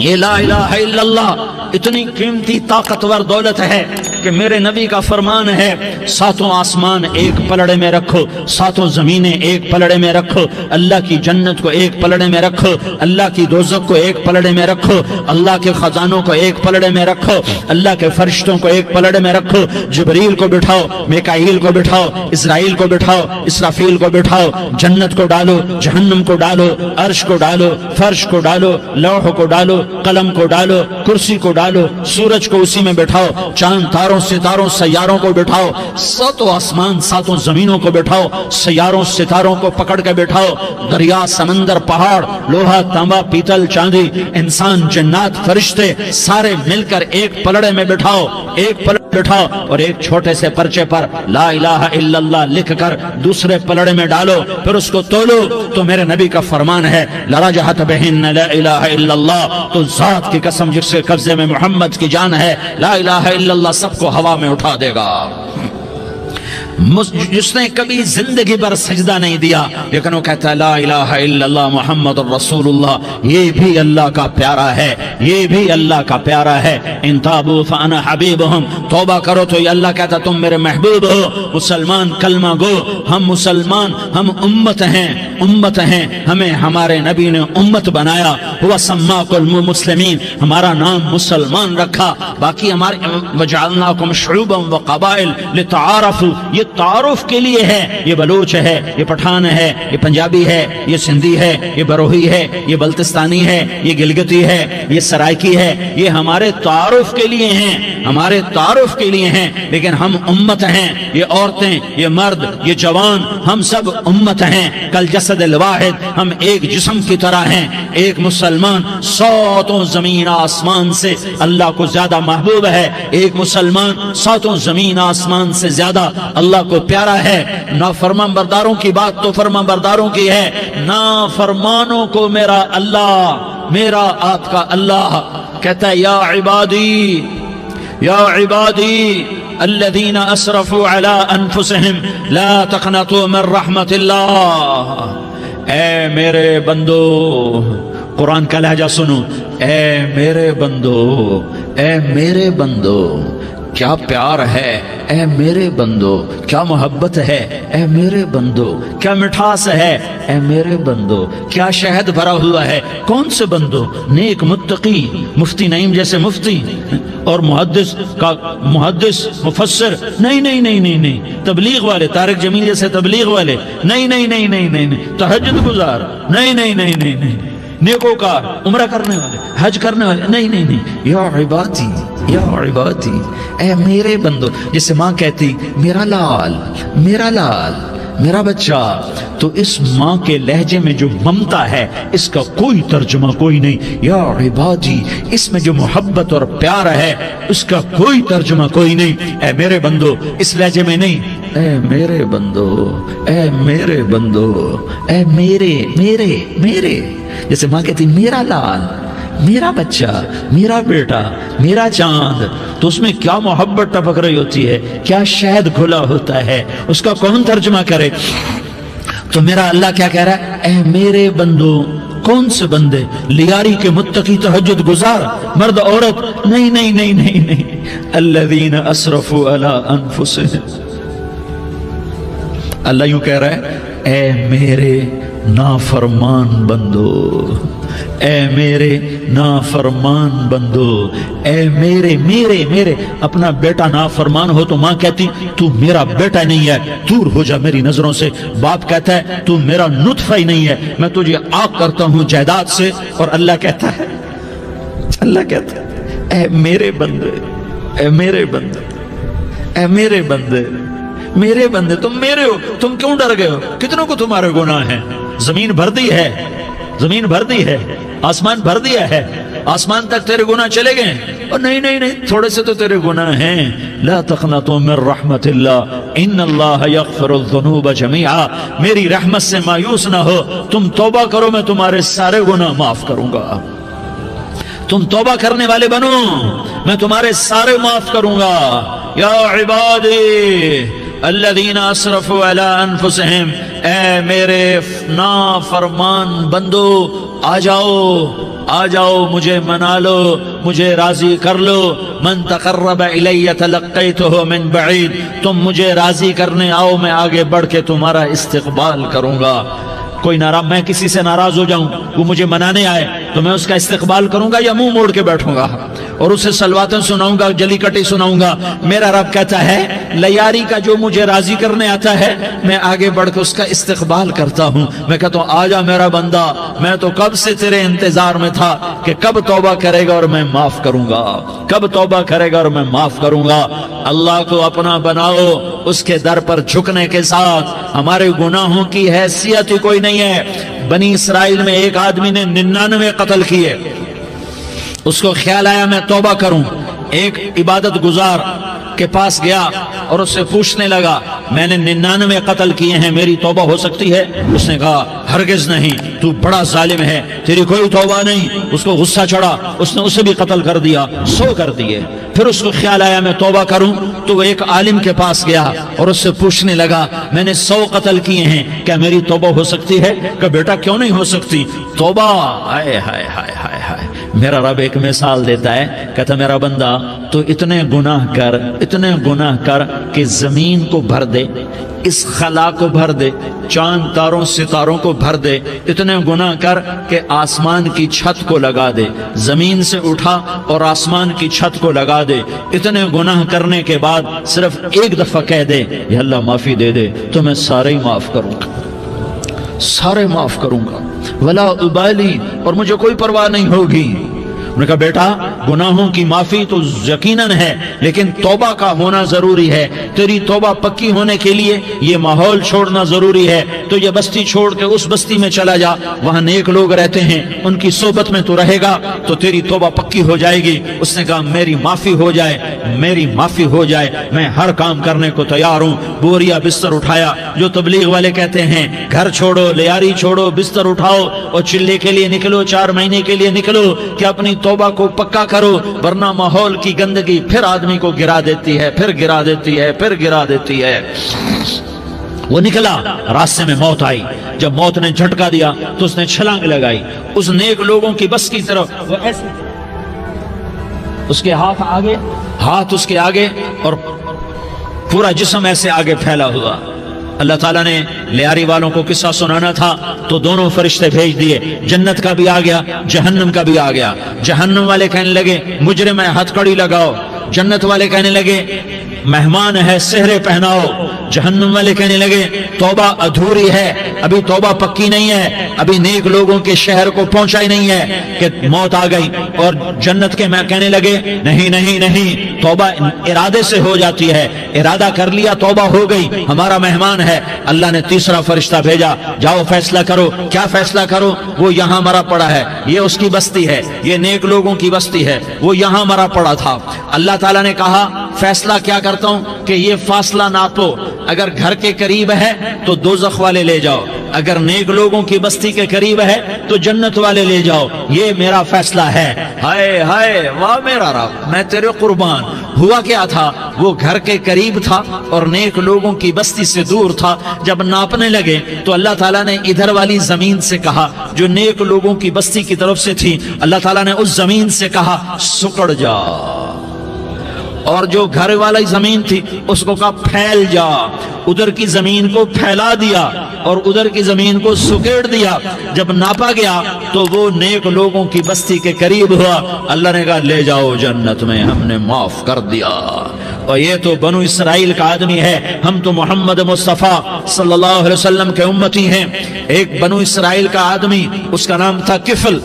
یہ لا الہ الا اللہ اتنی قیمتی طاقتور دولت ہے کہ میرے نبی کا فرمان ہے ساتوں آسمان ایک پلڑے میں رکھو، ساتوں زمینیں ایک پلڑے میں رکھو، اللہ کی جنت کو ایک پلڑے میں رکھو، اللہ کی دوزخ کو ایک پلڑے میں رکھو، اللہ کے خزانوں کو ایک پلڑے میں رکھو، اللہ کے فرشتوں کو ایک پلڑے میں رکھو، جبریل کو بٹھاؤ، میکائیل کو بٹھاؤ، اسرائیل کو بٹھاؤ، اسرافیل کو بٹھاؤ، جنت کو ڈالو، جہنم کو ڈالو، عرش کو ڈالو، فرش کو ڈالو، لوح کو ڈالو، قلم کو ڈالو، کرسی کو ڈالو، سورج کو اسی میں بٹھاؤ، چاند تاروں ستاروں سیاروں کو بٹھاؤ، ساتوں آسمان ساتوں زمینوں کو بٹھاؤ، سیاروں ستاروں کو پکڑ کے بٹھاؤ، دریا سمندر پہاڑ لوہا تانبا پیتل چاندی انسان جنات فرشتے سارے مل کر ایک پلڑے میں بٹھاؤ، ایک پلڑے بٹھاؤ اور ایک چھوٹے سے پرچے پر لا الہ الا اللہ لکھ کر دوسرے پلڑے میں ڈالو، پھر اس کو تولو تو میرے نبی کا فرمان ہے لرجحت بہن لا الہ الا اللہ، تو ذات کی قسم جس کے قبضے میں محمد کی جان ہے لا الہ الا اللہ سب کو ہوا میں اٹھا دے گا۔ جس نے کبھی زندگی پر سجدہ نہیں دیا لیکن وہ کہتا ہے لا الہ الا اللہ محمد الرسول اللہ، یہ بھی اللہ کا پیارا ہے، یہ بھی اللہ کا پیارا ہے۔ ان تابوا فانا حبیبہم، توبہ کرو تو یہ اللہ کہتا تم میرے محبوب ہو۔ مسلمان کلمہ گو، ہم مسلمان، ہم امت ہیں، امت ہیں، ہمیں ہمارے نبی نے امت بنایا، ہوا سماکم المسلمین، ہمارا نام مسلمان رکھا، باقی ہمارے وجعلناکم شعوبا وقبائل لتعارفوا، یہ تعارف کے لیے ہے، یہ بلوچ ہے، یہ پٹھان ہے، یہ پنجابی ہے، یہ سندھی ہے، یہ بروہی ہے، یہ بلتستانی ہے، یہ گلگتی ہے، یہ سرائکی ہے، یہ ہمارے تعارف کے لیے ہیں، ہمارے تعارف کے لیے ہیں، لیکن ہم امت ہیں، یہ عورتیں، یہ مرد، یہ جوان، ہم سب امت ہیں، کل جسد الواحد، ہم ایک جسم کی طرح ہیں۔ ایک مسلمان ساتوں زمین آسمان سے اللہ کو زیادہ محبوب ہے، ایک مسلمان ساتوں زمین آسمان سے زیادہ اللہ کو پیارا ہے۔ نافرمان برداروں کی بات تو فرمان برداروں کی ہے، نافرمانوں کو میرا اللہ، میرا آپ کا اللہ کہتا ہے یا عبادی، یا عبادی الذین اسرفوا علی انفسہم لا تقنطوا من رحمت اللہ، اے میرے بندو، قرآن کا لہجہ سنو، اے میرے بندو، اے میرے بندو، کیا پیار ہے، اے میرے بندو، کیا محبت ہے، اے میرے بندو، کیا مٹھاس ہے، اے میرے بندو، کیا شہد بھرا ہوا ہے۔ کون سے بندو؟ نیک متقی، مفتی نعیم جیسے مفتی اور محدث کا محدث مفسر، نہیں نہیں نہیں نہیں نہیں، تبلیغ والے، طارق جمیل جیسے تبلیغ والے، نہیں نہیں نہیں نہیں نہیں، تہجد گزار، نہیں نہیں نہیں نہیں نہیں، نیکوکار، عمرہ کرنے والے، حج کرنے والے، نہیں نہیں نہیں، یا عبادی، یا عبادی، اے میرے بندو، جسے ماں کہتی میرا لال، میرا لال، میرا بچہ، تو اس ماں کے لہجے میں جو ممتا ہے اس کا کوئی ترجمہ کوئی نہیں۔ یا عبادی، اس میں جو محبت اور پیار ہے اس کا کوئی ترجمہ کوئی نہیں۔ اے میرے بندو، اس لہجے میں نہیں، اے میرے بندو، اے میرے بندو، اے میرے میرے میرے، جیسے ماں کہتی میرا لال، میرا بچہ، میرا بیٹا، میرا چاند، تو اس میں کیا محبت ٹپک رہی ہوتی ہے، کیا شہد کھلا ہوتا ہے، اس کا کون ترجمہ کرے؟ تو میرا اللہ کیا کہہ رہا ہے؟ اے میرے بندو، کون سے بندے؟ لیاری کے متقی تہجد گزار، مرد عورت، نہیں نہیں نہیں نہیں نہیں، الذین اسرفوا علی انفسہم، اللہ یوں کہہ رہا ہے اے میرے نافرمان بندو، اے میرے نافرمان بندو، اے میرے میرے میرے، اپنا بیٹا نافرمان ہو تو ماں کہتی تو میرا بیٹا نہیں ہے، دور ہو جا میری نظروں سے۔ باپ کہتا ہے تو میرا نطفہ ہی نہیں ہے، میں تجھے آگ کرتا ہوں جائیداد سے۔ اور اللہ کہتا ہے، اللہ کہتا ہے اے میرے بندے، اے میرے بندے، اے میرے بندے، میرے بندے، تم میرے ہو، تم کیوں ڈر گئے ہو؟ کتنوں کو تمہارے گناہ ہیں؟ زمین بھر دی ہے، زمین بھر دی ہے، آسمان بھر دیا ہے، آسمان تک تیرے گناہ چلے گئے، اور نہیں نہیں نہیں، تھوڑے سے تو تیرے گناہ ہیں۔ لا تقنطوا من رحمت اللہ ان اللہ یغفر الذنوب جميعا، میری رحمت سے مایوس نہ ہو، تم توبہ کرو میں تمہارے سارے گناہ معاف کروں گا، تم توبہ کرنے والے بنو میں تمہارے سارے معاف کروں گا۔ یا عبادی الذین اسرفوا علی انفسہم، اے میرے نافرمان بندو، آ جاؤ آ جاؤ مجھے منا لو، مجھے راضی کر لو، من تقرب الی تلقیتہ من بعید، تم مجھے راضی کرنے آؤ، میں آگے بڑھ کے تمہارا استقبال کروں گا۔ کوئی ناراض، میں کسی سے ناراض ہو جاؤں، وہ مجھے منانے آئے تو میں اس کا استقبال کروں گا یا منہ موڑ کے بیٹھوں گا اور اسے سلواتیں سناؤں گا، جلی کٹی سناؤں گا؟ میرا رب کہتا ہے لیاری کا جو مجھے راضی کرنے آتا ہے میں آگے بڑھ کے اس کا استقبال کرتا ہوں۔ میں کہتا ہوں آ جا میرا بندہ، میں تو کب سے تیرے انتظار میں تھا کہ کب توبہ کرے گا اور میں معاف کروں گا، کب توبہ کرے گا اور میں معاف کروں گا۔ اللہ کو اپنا بناؤ، اس کے در پر جھکنے کے ساتھ ہمارے گناہوں کی حیثیت ہی کوئی نہیں ہے۔ بنی اسرائیل میں ایک آدمی نے 99 قتل کیے، اس کو خیال آیا میں توبہ کروں، ایک عبادت گزار کے پاس گیا اور اس سے پوچھنے لگا میں نے 99 قتل کیے ہیں، میری توبہ ہو سکتی ہے؟ اس نے کہا ہرگز نہیں، تو بڑا ظالم ہے، تیری کوئی توبہ نہیں۔ اس کو غصہ چڑھا، اس نے اسے بھی قتل کر دیا، 100 کر دیے۔ پھر اس کو خیال آیا میں توبہ کروں تو وہ ایک عالم کے پاس گیا اور اس سے پوچھنے لگا میں نے 100 قتل کیے ہیں، کیا میری توبہ ہو سکتی ہے؟ کہ بیٹا کیوں نہیں ہو سکتی توبہ؟ ہائے ہائے ہائے ہائے ہائے۔ میرا رب ایک مثال دیتا ہے، کہتا میرا بندہ تو اتنے گناہ کر، اتنے گناہ کر کہ زمین کو بھر دے، اس خلا کو بھر دے، چاند تاروں ستاروں کو بھر دے، اتنے گناہ کر کہ آسمان کی چھت کو لگا دے، زمین سے اٹھا اور آسمان کی چھت کو لگا دے۔ اتنے گناہ کرنے کے بعد صرف ایک دفعہ کہہ دے یا اللہ معافی دے دے تو میں سارے ہی معاف کروں گا، سارے معاف کروں گا، ولا ابالی، اور مجھے کوئی پرواہ نہیں ہوگی۔ انہوں نے کہا بیٹا گناہوں کی معافی تو یقیناً ہے لیکن توبہ کا ہونا ضروری ہے، تیری توبہ پکی ہونے کے لیے یہ ماحول چھوڑنا ضروری ہے۔ تو یہ بستی چھوڑ کے اس بستی میں چلا جا، وہاں نیک لوگ رہتے ہیں، ان کی صحبت میں تو رہے گا تو تیری توبہ پکی ہو جائے گی۔ اس نے کہا میری معافی ہو جائے، میری معافی ہو جائے، میں ہر کام کرنے کو تیار ہوں۔ بوریا بستر اٹھایا، جو تبلیغ والے کہتے ہیں گھر چھوڑو، لیاری چھوڑو، بستر اٹھاؤ اور چلے کے لیے نکلو، 4 مہینے کے لیے نکلو کہ اپنی توبہ کو پکا کرو، ورنہ ماحول کی گندگی پھر آدمی کو گرا دیتی ہے، پھر گرا دیتی ہے، پھر گرا دیتی ہے۔ وہ نکلا، راستے میں موت آئی، جب موت نے جھٹکا دیا تو اس نے چھلانگ لگائی اس نیک لوگوں کی بس کی طرف، وہ ایسے اس کے ہاتھ آگے، ہاتھ اس کے آگے اور پورا جسم ایسے آگے پھیلا ہوا۔ اللہ تعالیٰ نے لیاری والوں کو قصہ سنانا تھا تو دونوں فرشتے بھیج دیے، جنت کا بھی آ گیا، جہنم کا بھی آ گیا۔ جہنم والے کہنے لگے مجرم ہے ہتھ کڑی لگاؤ، جنت والے کہنے لگے مہمان ہے سہرے پہناؤ۔ جہنم والے کہنے لگے توبہ ادھوری ہے، ابھی توبہ پکی نہیں ہے، ابھی نیک لوگوں کے شہر کو پہنچا ہی نہیں ہے کہ موت آ گئی۔ اور جنت کے میں کہنے لگے نہیں نہیں نہیں، توبہ ارادے سے ہو جاتی ہے، ارادہ کر لیا توبہ ہو گئی، ہمارا مہمان ہے۔ اللہ نے تیسرا فرشتہ بھیجا، جاؤ فیصلہ کرو۔ کیا فیصلہ کرو؟ وہ یہاں مرا پڑا ہے، یہ اس کی بستی ہے، یہ نیک لوگوں کی بستی ہے، وہ یہاں مرا پڑا تھا۔ اللہ تعالیٰ نے کہا فیصلہ کیا کرتا ہوں کہ یہ فاصلہ ناپو، اگر گھر کے قریب ہے تو دوزخ والے لے جاؤ، اگر نیک لوگوں کی بستی کے قریب ہے تو جنت والے لے جاؤ، یہ میرا فیصلہ ہے۔ ہائے ہائے واہ میرا رب، میں تیرے قربان۔ ہوا کیا تھا؟ وہ گھر کے قریب تھا اور نیک لوگوں کی بستی سے دور تھا۔ جب ناپنے لگے تو اللہ تعالیٰ نے ادھر والی زمین سے کہا جو نیک لوگوں کی بستی کی طرف سے تھی، اللہ تعالیٰ نے اس زمین سے کہا سکڑ جا، اور جو گھر والی زمین تھی اس کو کہا پھیل جا۔ ادھر کی زمین کو پھیلا دیا اور ادھر کی زمین کو سکیڑ دیا۔ جب ناپا گیا تو وہ نیک لوگوں کی بستی کے قریب ہوا۔ اللہ نے کہا لے جاؤ جنت میں، ہم نے معاف کر دیا۔ اور یہ تو بنو اسرائیل کا آدمی ہے، ہم تو محمد مصطفیٰ صلی اللہ علیہ وسلم کے امتی ہیں۔ ایک بنو اسرائیل کا آدمی، اس کا نام تھا کفل،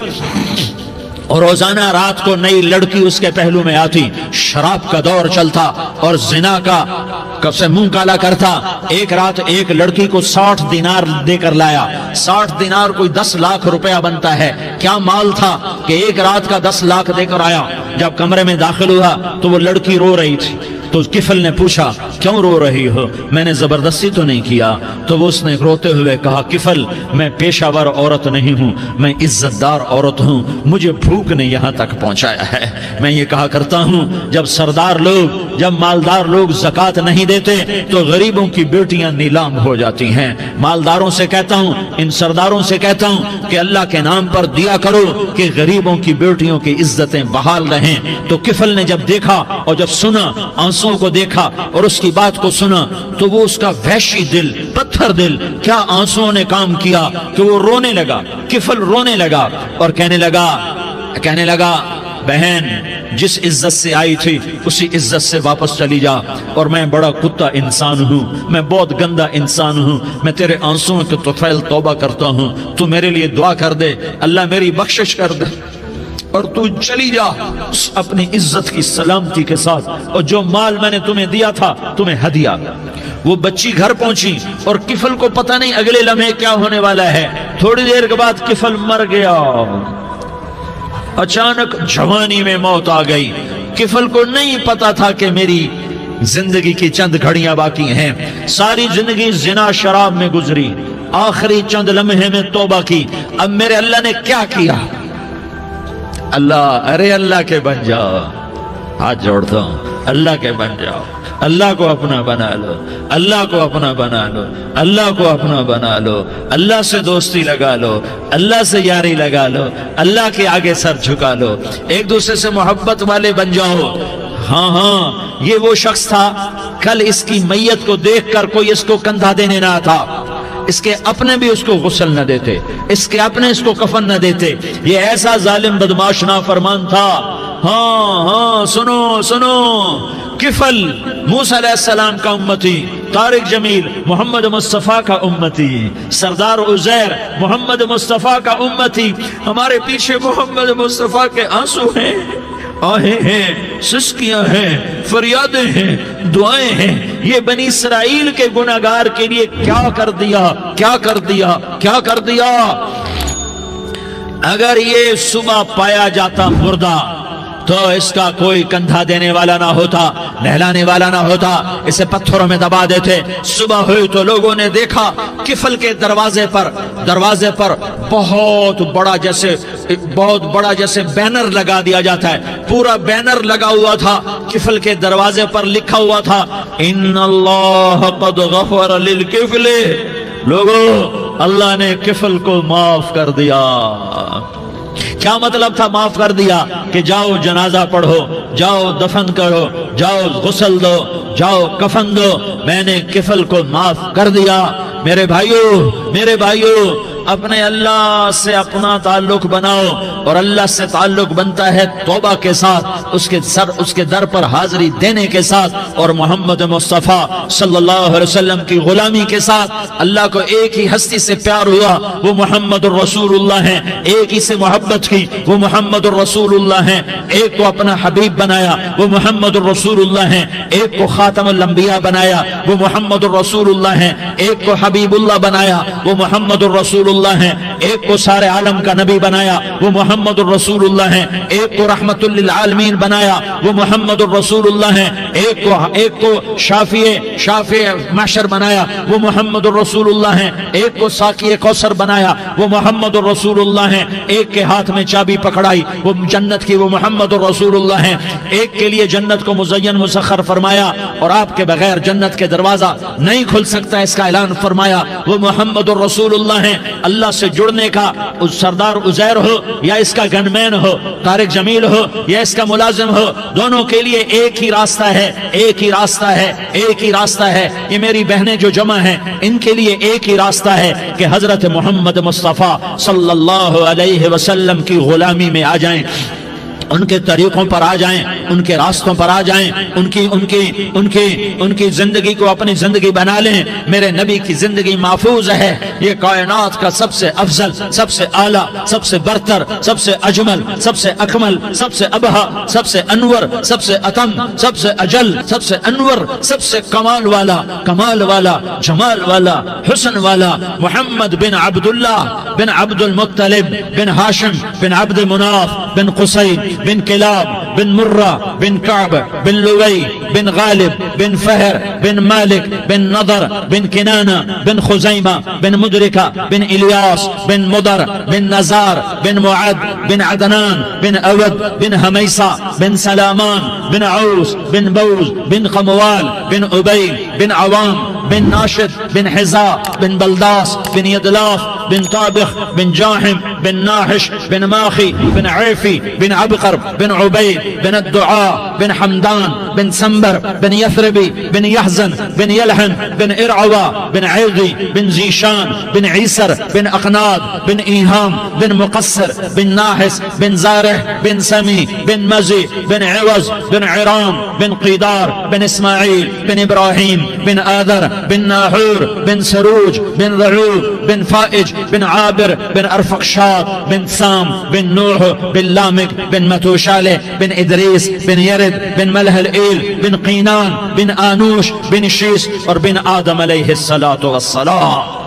اور روزانہ رات کو نئی لڑکی اس کے پہلو میں آتی، شراب کا دور چلتا اور زنا کا سے منہ کالا کرتا۔ ایک رات ایک لڑکی کو 60 دینار دے کر لایا۔ 60 دینار کوئی 10 لاکھ روپیہ بنتا ہے۔ کیا مال تھا کہ ایک رات کا 10 لاکھ دے کر آیا۔ جب کمرے میں داخل ہوا تو وہ لڑکی رو رہی تھی، تو کفل نے پوچھا کیوں رو رہی ہو؟ میں نے زبردستی تو نہیں کیا۔ تو وہ اس نے روتے ہوئے کہا کفل میں پیشہ ور عورت نہیں ہوں، میں عزت دار عورت ہوں، مجھے بھوک نے یہاں تک پہنچایا ہے۔ میں یہ کہا کرتا ہوں جب سردار لوگ، جب مالدار لوگ زکوٰۃ نہیں دیتے تو غریبوں کی بیٹیاں نیلام ہو جاتی ہیں۔ مالداروں سے کہتا ہوں، ان سرداروں سے کہتا ہوں کہ اللہ کے نام پر دیا کرو کہ غریبوں کی بیٹیوں کی عزتیں بحال رہیں۔ تو کفل نے جب دیکھا اور جب سنا، آنسوں کو دیکھا اور اس کی بات کو سنا، تو وہ اس کا وحشی دل، پتھر دل، کیا آنسوں نے کام کیا کہ وہ رونے لگا۔ کفل رونے لگا اور کہنے لگا بہن جس عزت سے آئی تھی اسی عزت سے واپس چلی جا، اور میں بڑا کتا انسان ہوں، میں بہت گندا انسان ہوں، میں تیرے آنسوں کے طفیل توبہ کرتا ہوں، تو میرے لیے دعا کر دے، اللہ میری بخشش کر دے، اور تو چلی جا اپنی عزت کی سلامتی کے ساتھ، اور جو مال میں نے تمہیں دیا تھا تمہیں ہدیہ۔ وہ بچی گھر پہنچی اور کفل کو پتہ نہیں اگلے لمحے کیا ہونے والا ہے۔ تھوڑی دیر کے بعد کفل مر گیا، اچانک جوانی میں موت آ گئی۔ کفل کو نہیں پتا تھا کہ میری زندگی کی چند گھڑیاں باقی ہیں، ساری زندگی زنا شراب میں گزری، آخری چند لمحے میں توبہ کی۔ اب میرے اللہ نے کیا کیا؟ اللہ کے بن جاؤ، ہاتھ جوڑتا ہوں، اللہ کے بن جاؤ، اللہ کو اپنا بنا لو، اللہ کو اپنا بنا لو، اللہ کو اپنا بنا لو، اللہ سے دوستی لگا لو، اللہ سے یاری لگا لو، اللہ کے آگے سر جھکا لو، ایک دوسرے سے محبت والے بن جاؤ۔ ہاں یہ وہ شخص تھا، کل اس کی میت کو دیکھ کر کوئی اس کو کندھا دینے نہ تھا، اس کے اپنے بھی اس کو غسل نہ دیتے، اس کے اپنے اس کو کفن نہ دیتے، یہ ایسا ظالم بدماش نافرمان تھا۔ ہاں سنو، کفل موسیٰ علیہ السلام کا امتی، طارق جمیل محمد مصطفیٰ کا امتی، سردار عزیر محمد مصطفیٰ کا امتی، ہمارے پیچھے محمد مصطفیٰ کے آنسو ہیں، آہیں ہیں، سسکیاں ہیں، فریادیں ہیں، دعائیں ہیں۔ یہ بنی اسرائیل کے گناہگار کے لیے کیا کر دیا۔ اگر یہ صبح پایا جاتا مردہ تو اس کا کوئی کندھا دینے والا نہ ہوتا، نہلانے والا نہ ہوتا، اسے پتھروں میں دبا دیتے۔ صبح ہوئی تو لوگوں نے دیکھا کفل کے دروازے پر بہت بڑا جیسے بینر لگا دیا جاتا ہے، پورا بینر لگا ہوا تھا، کفل کے دروازے پر لکھا ہوا تھا ان اللہ قد غفر للکفل، لوگوں اللہ نے کفل کو معاف کر دیا۔ کیا مطلب تھا معاف کر دیا؟ کہ جاؤ جنازہ پڑھو، جاؤ دفن کرو، جاؤ غسل دو، جاؤ کفن دو، میں نے کفل کو معاف کر دیا۔ میرے بھائیو اپنے اللہ سے اپنا تعلق بناؤ، اور اللہ سے تعلق بنتا ہے توبہ کے ساتھ، اس کے در پر حاضری دینے کے ساتھ، اور محمد مصطفیٰ صلی اللہ علیہ وسلم کی غلامی کے ساتھ۔ اللہ کو ایک ہی ہستی سے پیار ہوا، وہ محمد الرسول اللہ ہیں، ایک ہی سے محبت کی، وہ محمد الرسول اللہ ہیں، ایک کو اپنا حبیب بنایا، وہ محمد الرسول اللہ ہیں، ایک کو خاتم الانبیاء بنایا، وہ محمد الرسول اللہ ہیں، ایک کو حبیب اللہ بنایا، وہ محمد الرسول اللہ ہیں، ایک کو سارے عالم کا نبی بنایا، وہ محمد الرسول اللہ ہیں، ایک کو رحمت للعالمین بنایا، وہ محمد الرسول اللہ ہیں، ایک کو شافع محشر بنایا، وہ محمد الرسول اللہ ہیں، ایک کو ساقی کوثر بنایا، وہ محمد الرسول اللہ ہیں، ایک کے ہاتھ میں چابی پکڑائی وہ جنت کی، وہ محمد الرسول اللہ ہیں، ایک کے لیے جنت کو مزین مسخر فرمایا اور آپ کے بغیر جنت کے دروازہ نہیں کھل سکتا اس کا اعلان فرمایا، وہ محمد الرسول اللہ ہیں۔ اللہ سے جڑنے کا سردار عزیر ہو یا اس کا گن مین ہو، طارق جمیل ہو یا اس کا ملازم ہو، دونوں کے لیے ایک ہی راستہ ہے۔ یہ میری بہنیں جو جمع ہیں ان کے لیے ایک ہی راستہ ہے کہ حضرت محمد مصطفیٰ صلی اللہ علیہ وسلم کی غلامی میں آ جائیں، ان کے طریقوں پر آ جائیں، ان کے راستوں پر آ جائیں، ان کی زندگی کو اپنی زندگی بنا لیں۔ میرے نبی کی زندگی محفوظ ہے، یہ کائنات کا سب سے افضل، سب سے اعلیٰ، سب سے برتر، سب سے اجمل، سب سے اکمل، سب سے ابہا، سب سے انور، سب سے اتم، سب سے اجل، سب سے انور، سب سے کمال والا، جمال والا، حسن والا، محمد بن عبداللہ بن عبد المطلب بن ہاشم بن عبد مناف بن قصی بن کلاب بن مرہ بن کعب بن لوی بن غالب بن فہر بن مالک بن نضر بن کنانہ بن خزیمہ بن مدرکہ بن الیاس بن مدر بن نزار بن معد بن عدنان بن اود بن حمیسہ بن سلامان بن عوس بن بوز بن خموال بن عبید بن عوام بن ناشد بن حزا بن بلداس بن یدلاف بن طابخ بن جاحم بن ناحش بن ماخی بن عیفی بن عبقر بن عبید بن الدعاء بن حمدان بن سنبر بن یثربی بن یحزن بن یلحن بن ارعوا بن عیغی بن زیشان بن عیسر بن اقناد بن ایہام بن مقصر بن ناحس بن زارح بن سمی بن مزی بن عوض بن عرام بن قیدار بن اسماعیل بن ابراہیم بن آذر بن ناحور بن سروج بن ضعوب بن فائج بن عابر بن ارفقشاد بن سام بن نوح بن لامک بن متوشالہ بن ادریس بن یرد بن ملح الایل بن قینان بن آنوش بن شیس اور بن آدم علیہ السلام۔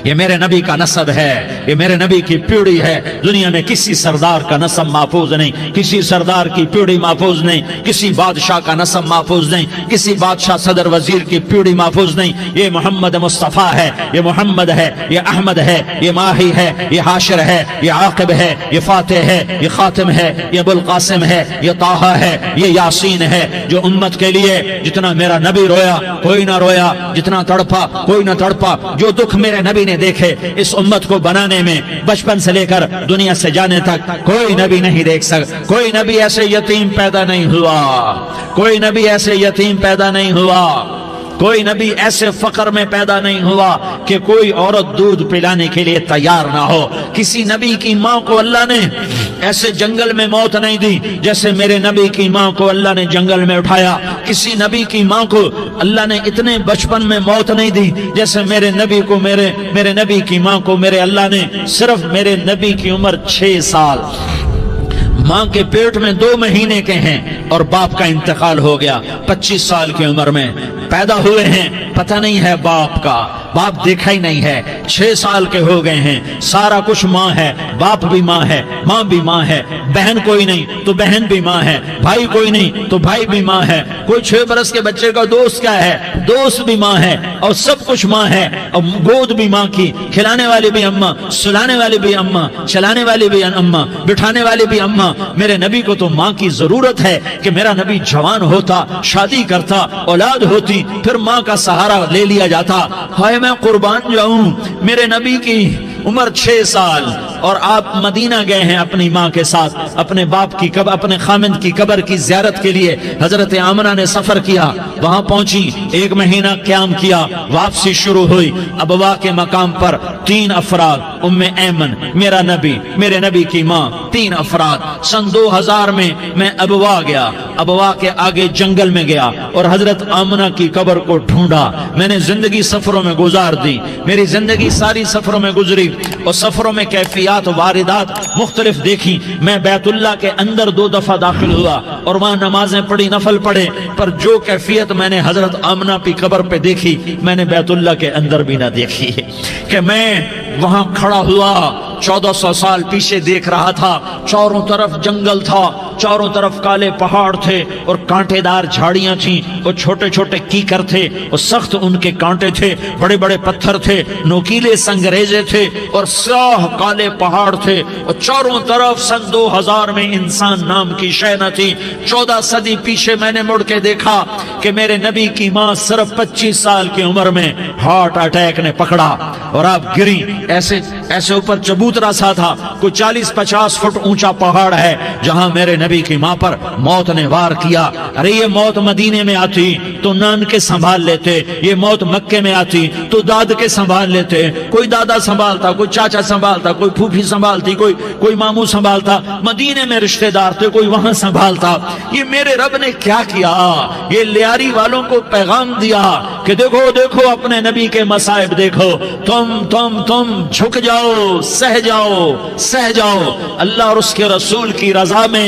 یہ میرے نبی کا نسب ہے، یہ میرے نبی کی پیڑھی ہے۔ دنیا میں کسی سردار کا نسب محفوظ نہیں، کسی سردار کی پیڑھی محفوظ نہیں، کسی بادشاہ کا نسب محفوظ نہیں، کسی بادشاہ صدر وزیر کی پیڑھی محفوظ نہیں۔ یہ محمد مصطفیٰ ہے، یہ محمد ہے، یہ احمد ہے، یہ ماہی ہے، یہ حاشر ہے، یہ عاقب ہے، یہ فاتح ہے، یہ خاتم ہے، یہ ابو القاسم ہے، یہ طٰہٰ ہے، یہ یاسین ہے۔ جو امت کے لیے جتنا میرا نبی رویا کوئی نہ رویا، جتنا تڑپا کوئی نہ تڑپا، جو دکھ میرے نبی نے دیکھے اس امت کو بنانے میں، بچپن سے لے کر دنیا سے جانے تک کوئی نبی نہیں دیکھ سکتا۔ کوئی نبی ایسے یتیم پیدا نہیں ہوا، کوئی نبی ایسے یتیم پیدا نہیں ہوا، کوئی نبی ایسے فقر میں پیدا نہیں ہوا کہ کوئی عورت دودھ پلانے کے لیے تیار نہ ہو۔ کسی نبی کی ماں کو اللہ نے ایسے جنگل میں موت نہیں دی جیسے میرے نبی کی ماں کو اللہ نے جنگل میں اٹھایا۔ کسی نبی کی ماں کو اللہ نے اتنے بچپن میں موت نہیں دی جیسے میرے نبی کو میرے نبی کی ماں کو میرے اللہ نے صرف میرے نبی کی عمر 6 سال، ماں کے پیٹ میں 2 مہینے کے ہیں اور باپ کا انتقال ہو گیا 25 سال کی عمر میں پیدا ہوئے ہیں، پتہ نہیں ہے باپ کا، باپ دیکھا ہی نہیں ہے، 6 سال کے ہو گئے ہیں، سارا کچھ ماں ہے، باپ بھی ماں ہے، ماں بھی ماں ہے، بہن کوئی نہیں تو بہن بھی ماں ہے، بھائی کوئی نہیں تو بھائی بھی ماں ہے، کوئی 6 برس کے بچے کا دوست کیا ہے، دوست بھی ماں ہے، اور سب کچھ ماں ہے، اور گود بھی ماں کی، کھلانے والی بھی اماں، سلانے والی بھی اماں، چلانے والی بھی اماں، بٹھانے والی بھی اماں۔ میرے نبی کو تو ماں کی ضرورت ہے کہ میرا نبی جوان ہوتا، شادی کرتا، اولاد ہوتی، پھر ماں کا سہارا لے لیا جاتا۔ ہائے میں قربان جاؤں، میرے نبی کی عمر 6 سال اور آپ مدینہ گئے ہیں اپنی ماں کے ساتھ، اپنے باپ کی اپنے خامند کی قبر کی زیارت کے لیے حضرت آمنہ نے سفر کیا، وہاں پہنچی، 1 مہینہ قیام کیا، واپسی شروع ہوئی۔ ابوا کے مقام پر 3 افراد، ام ایمن، میرا نبی، میرے نبی کی ماں، 3 افراد۔ سن 2000 میں ابوا گیا، ابوا کے آگے جنگل میں گیا اور حضرت آمنہ کی قبر کو ڈھونڈا۔ میں نے زندگی سفروں میں گزار دی، میری زندگی ساری سفروں میں گزری، اور سفروں میں کیفیات واردات مختلف دیکھی۔ میں بیت اللہ کے اندر 2 دفعہ داخل ہوا اور وہاں نمازیں پڑھی، نفل پڑھے، پر جو کیفیت میں نے حضرت آمنہ کی قبر پہ دیکھی میں نے بیت اللہ کے اندر بھی نہ دیکھی، کہ میں وہاں کھڑا ہوا 1400 سال پیچھے دیکھ رہا تھا، چاروں طرف جنگل تھا، چاروں طرف کالے پہاڑ تھے اور کانٹے دار جھاڑیاں تھیں، اور چھوٹے چھوٹے کیکر تھے اور سخت ان کے کانٹے تھے، بڑے بڑے پتھر تھے، نوکیلے سنگریزے تھے اور سیاہ کالے پہاڑ تھے، اور چاروں طرف سن 2000 میں انسان نام کی شے نہ تھی۔ 14 صدی پیچھے میں نے مڑ کے دیکھا کہ میرے نبی کی ماں صرف 25 سال کی عمر میں ہارٹ اٹیک نے پکڑا اور آپ گری، ایسے اوپر چبوترا سا تھا، کوئی 40-50 فٹ اونچا پہاڑ ہے جہاں میرے نبی کی ماں پر موت نے وار کیا۔ ارے یہ موت مدینے میں آتی تو نان کے سنبھال لیتے، یہ موت مکے میں آتی تو داد کے سنبھال لیتے، کوئی دادا سنبھالتا، کوئی چاچا سنبھالتا، کوئی پھوپھی سنبھالتی، کوئی ماموں سنبھالتا، مدینے میں رشتہ دار تھے کوئی وہاں سنبھالتا۔ یہ میرے رب نے کیا کیا؟ یہ لیاری والوں کو پیغام دیا کہ دیکھو دیکھو اپنے نبی کے مصائب دیکھو، تم جھک جاؤ، سہ جاؤ، اللہ اور اس کے رسول کی رضا میں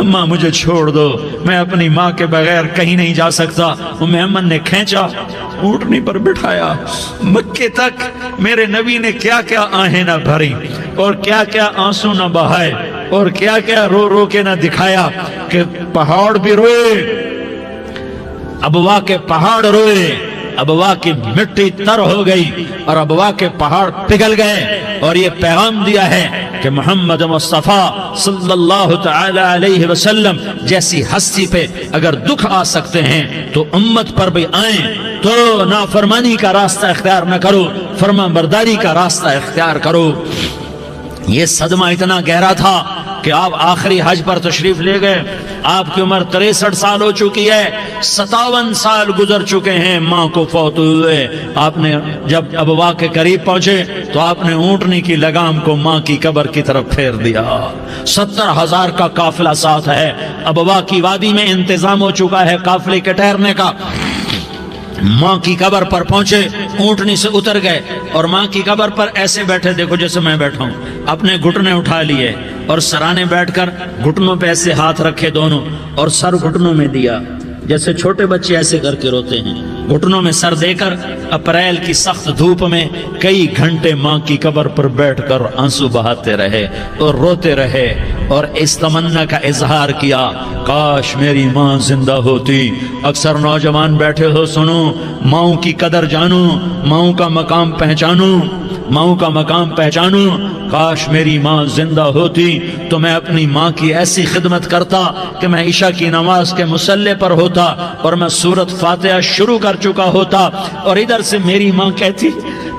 اما مجھے چھوڑ دو، میں اپنی ماں کے بغیر کہیں نہیں جا سکتا۔ ام ایمن نے کھینچا، اونٹنی پر بٹھایا، مکے تک میرے نبی نے کیا کیا آہیں نہ بھری اور کیا کیا آنسو نہ بہائے اور کیا کیا رو رو کے نہ دکھایا کہ پہاڑ بھی روئے، ابوا کے پہاڑ روئے، ابوا کی مٹی تر ہو گئی اور ابوا کے پہاڑ پگھل گئے، اور یہ پیغام دیا ہے کہ محمد مصطفیٰ صلی اللہ تعالی علیہ وسلم جیسی ہستی پہ اگر دکھ آ سکتے ہیں تو امت پر بھی آئیں، تو نافرمانی کا راستہ اختیار نہ کرو، فرما برداری کا راستہ اختیار کرو۔ یہ صدمہ اتنا گہرا تھا کہ آپ آخری حج پر تشریف لے گئے، آپ کی عمر 63 سال ہو چکی ہے، 57 سال گزر چکے ہیں ماں کو فوت ہوئے۔ آپ نے جب ابوا کے قریب پہنچے تو آپ نے اونٹنی کی لگام کو ماں کی قبر کی طرف پھیر دیا۔ 70,000 کا قافلہ ساتھ ہے، ابوا کی وادی میں انتظام ہو چکا ہے قافلے کے ٹھہرنے کا۔ ماں کی قبر پر پہنچے، اونٹنی سے اتر گئے اور ماں کی قبر پر ایسے بیٹھے، دیکھو جیسے میں بیٹھا ہوں، اپنے گھٹنے اٹھا لیے اور سرانے بیٹھ کر گھٹنوں پہ ایسے ہاتھ رکھے دونوں اور سر گھٹنوں میں دیا، جیسے چھوٹے بچے ایسے کر کے روتے ہیں، گھٹنوں میں سر دے کر اپریل کی سخت دھوپ میں کئی گھنٹے ماں کی قبر پر بیٹھ کر آنسو بہاتے رہے اور روتے رہے اور اس تمنا کا اظہار کیا، کاش میری ماں زندہ ہوتی۔ اکثر نوجوان بیٹھے ہو، سنو، ماؤں کی قدر جانو، ماؤں کا مقام پہچانو، ماؤں کا مقام پہچانو۔ کاش میری ماں زندہ ہوتی تو میں اپنی ماں کی ایسی خدمت کرتا کہ میں عشاء کی نماز کے مصلی پر ہوتا اور میں سورۃ فاتحہ شروع کر چکا ہوتا، اور ادھر سے میری ماں کہتی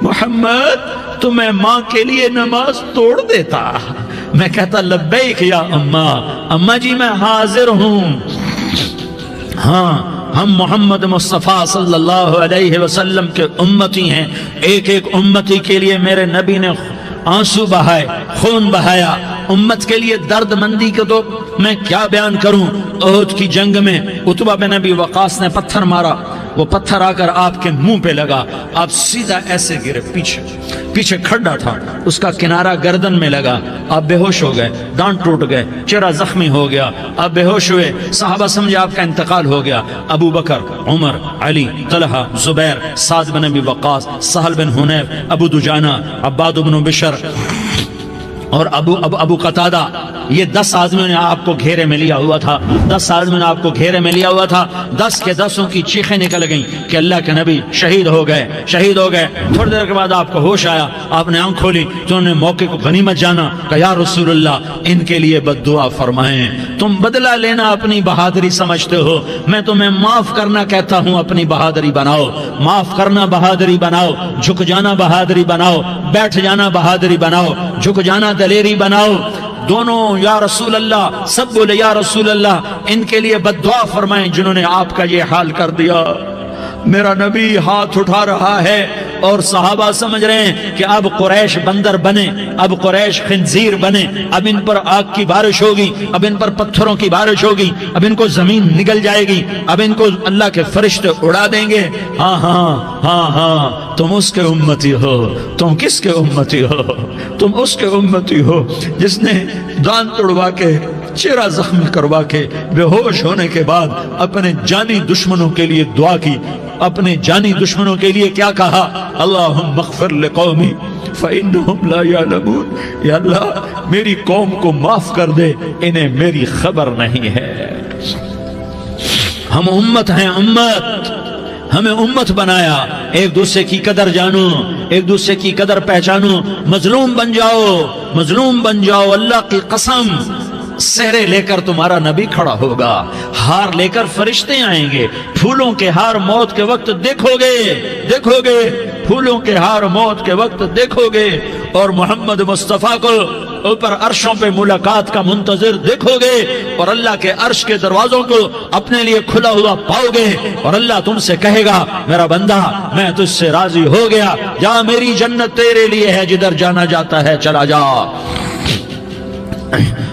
محمد تو میں ماں کے لیے نماز توڑ دیتا، میں کہتا لبیک یا اماں جی میں حاضر ہوں۔ ہاں، ہم محمد مصطفیٰ صلی اللہ علیہ وسلم کے امتی ہیں، ایک ایک امتی کے لیے میرے نبی نے آنسو بہائے، خون بہایا، امت کے لیے درد مندی کے تو میں کیا بیان کروں۔ احد کی جنگ میں عتبہ بن ابی وقاص نے پتھر مارا، وہ پتھر آ کر آپ کے منہ پہ لگا، آپ سیدھا ایسے گرے، پیچھے کھڈا تھا، اس کا کنارہ گردن میں لگا، آپ بے ہوش ہو گئے، دانت ٹوٹ گئے، چہرہ زخمی ہو گیا، آپ بے ہوش ہوئے، صحابہ سمجھے آپ کا انتقال ہو گیا۔ ابو بکر، عمر، علی، طلحہ، زبیر، سعد بن ابی وقاص، سہل بن حنیف، ابو دجانہ، عباد بن بشر اور ابو قتادہ، یہ 10 آدمیوں نے آپ کو گھیرے میں لیا ہوا تھا، 10 آدمیوں نے آپ کو گھیرے میں لیا ہوا تھا، 10 کے 10 کی چیخیں نکل گئیں کہ اللہ کے نبی شہید ہو گئے، شہید ہو گئے۔ تھوڑی دیر کے بعد آپ کو ہوش آیا، آپ نے آنکھ کھولی تو انہوں نے موقع کو غنیمت جانا کہ یا رسول اللہ ان کے لیے بد دعا فرمائیں، تم بدلہ لینا اپنی بہادری سمجھتے ہو، میں تمہیں معاف کرنا کہتا ہوں اپنی بہادری بناؤ، معاف کرنا بہادری بناؤ، جھک جانا بہادری بناؤ، بیٹھ جانا بہادری بناؤ، جھک جانا دلیری بناؤ۔ دونوں یا رسول اللہ، سب بولے یا رسول اللہ ان کے لیے بد دعا فرمائیں جنہوں نے آپ کا یہ حال کر دیا۔ میرا نبی ہاتھ اٹھا رہا ہے اور صحابہ سمجھ رہے ہیں کہ اب قریش بندر بنے، اب قریش خنزیر بنے، اب ان پر آگ کی بارش ہوگی، اب ان پر پتھروں کی بارش ہوگی، اب ان کو زمین نگل جائے گی، اب ان کو اللہ کے فرشتے اڑا دیں گے۔ ہاں ہاں ہاں ہاں، تم اس کے امتی ہو۔ تم کس کے امتی ہو؟ تم اس کے امتی ہو جس نے دان توڑوا کے، چہرہ زخمی کروا کے، بے ہوش ہونے کے بعد اپنے جانی دشمنوں کے لیے دعا کی، اپنے جانی دشمنوں کے لیے کیا کہا؟ اللہم اغفر لقومی فإنہم لا یعلمون، یا اللہ میری قوم کو معاف کر دے، انہیں میری خبر نہیں ہے۔ ہم امت ہیں، امت، ہمیں امت بنایا، ایک دوسرے کی قدر جانو، ایک دوسرے کی قدر پہچانو، مظلوم بن جاؤ، مظلوم بن جاؤ۔ اللہ کی قسم، سہرے لے کر تمہارا نبی کھڑا ہوگا، ہار لے کر فرشتے آئیں گے، پھولوں کے ہار موت کے وقت دیکھو گے، دیکھو گے، پھولوں کے ہار موت کے وقت دیکھو گے، اور محمد مصطفیٰ کو اوپر عرشوں پہ ملاقات کا منتظر دیکھو گے، اور اللہ کے عرش کے دروازوں کو اپنے لیے کھلا ہوا پاؤ گے، اور اللہ تم سے کہے گا میرا بندہ میں تجھ سے راضی ہو گیا، جا میری جنت تیرے لیے ہے، جدھر جانا جاتا ہے چلا جا۔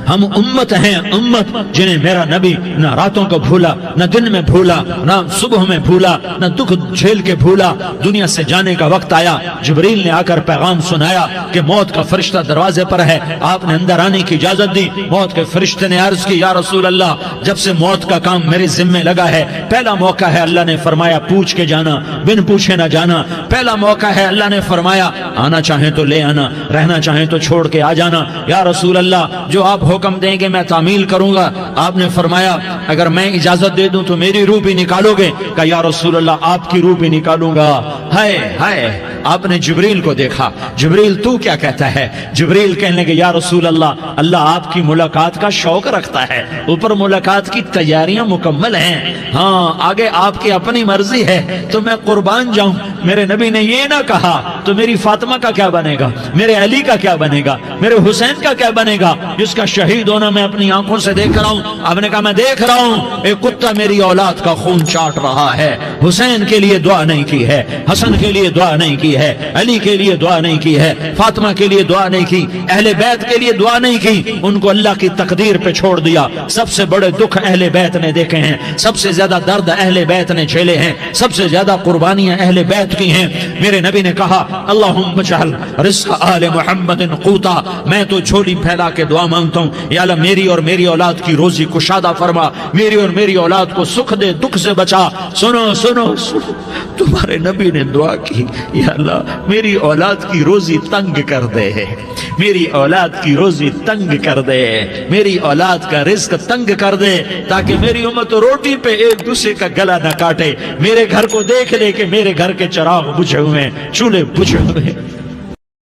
ہم امت ہیں، امت جنہیں میرا نبی نہ راتوں کو بھولا، نہ دن میں بھولا، نہ صبح میں بھولا، نہ دکھ جھیل کے بھولا۔ دنیا سے جانے کا وقت آیا، جبریل نے آ کر پیغام سنایا کہ موت کا فرشتہ دروازے پر ہے، آپ نے اندر آنے کی اجازت دی۔ موت کے فرشتے نے عرض کی، یا رسول اللہ، جب سے موت کا کام میرے ذمہ لگا ہے، پہلا موقع ہے، اللہ نے فرمایا پوچھ کے جانا، بن پوچھے نہ جانا۔ پہلا موقع ہے، اللہ نے فرمایا آنا چاہیں تو لے آنا، رہنا چاہیں تو چھوڑ کے آ جانا۔ یا رسول اللہ، جو آپ حکم دیں گے میں تعمیل کروں گا۔ آپ نے فرمایا اگر میں اجازت دے دوں تو میری روح بھی نکالو گے؟ کہا یا رسول اللہ، آپ کی روح بھی نکالوں گا۔ ہائے ہائے، آپ نے جبریل کو دیکھا، جبریل تو کیا کہتا ہے؟ جبریل کہنے لگے یا رسول اللہ، اللہ آپ کی ملاقات کا شوق رکھتا ہے، اوپر ملاقات کی تیاریاں مکمل ہیں، ہاں آگے آپ کی اپنی مرضی ہے تو میں قربان جاؤں۔ میرے نبی نے یہ نہ کہا تو میری فاطمہ کا کیا بنے گا، میرے علی کا کیا بنے گا، میرے حسین کا کیا بنے گا، جس کا شہید ہونا میں اپنی آنکھوں سے دیکھ رہا ہوں۔ آپ نے کہا میں دیکھ رہا ہوں، ایک کتا میری اولاد کا خون چاٹ رہا ہے۔ حسین کے لیے دعا نہیں کی ہے، حسن کے لیے دعا نہیں کی ہے، علی کے لیے دعا نہیں کی ہے، فاطمہ کے لیے دعا نہیں کی، اہل بیت کے لیے دعا نہیں کی، ان کو اللہ کی تقدیر پہ چھوڑ دیا۔ سب سے بڑے دکھ اہل بیت نے دیکھے ہیں، سب سے زیادہ درد اہل بیت نے جھیلے ہیں، سب سے زیادہ قربانیاں اہل بیت کی ہیں۔ میرے نبی نے کہا اللہم اجعل رزق آل محمد قوتا، میں تو جھولی پھیلا کے دعا مانگتا ہوں، یا اللہ میری اور میری اولاد کی روزی کشادہ فرما، میری اور میری اولاد کو سکھ دے، دکھ سے بچا۔ سنو سنو سنو، تمہارے نبی نے دعا کی، یا اللہ میری اولاد کی روزی تنگ کر دے، میری اولاد کی روزی تنگ کر دے، میری اولاد کا رزق تنگ کر دے، تاکہ میری امت روٹی پہ ایک دوسرے کا گلا نہ کاٹے، میرے گھر کو دیکھ لے کہ میرے گھر کے چراغ بجھے ہوئے ہیں، چولہے بجھے ہوئے ہیں۔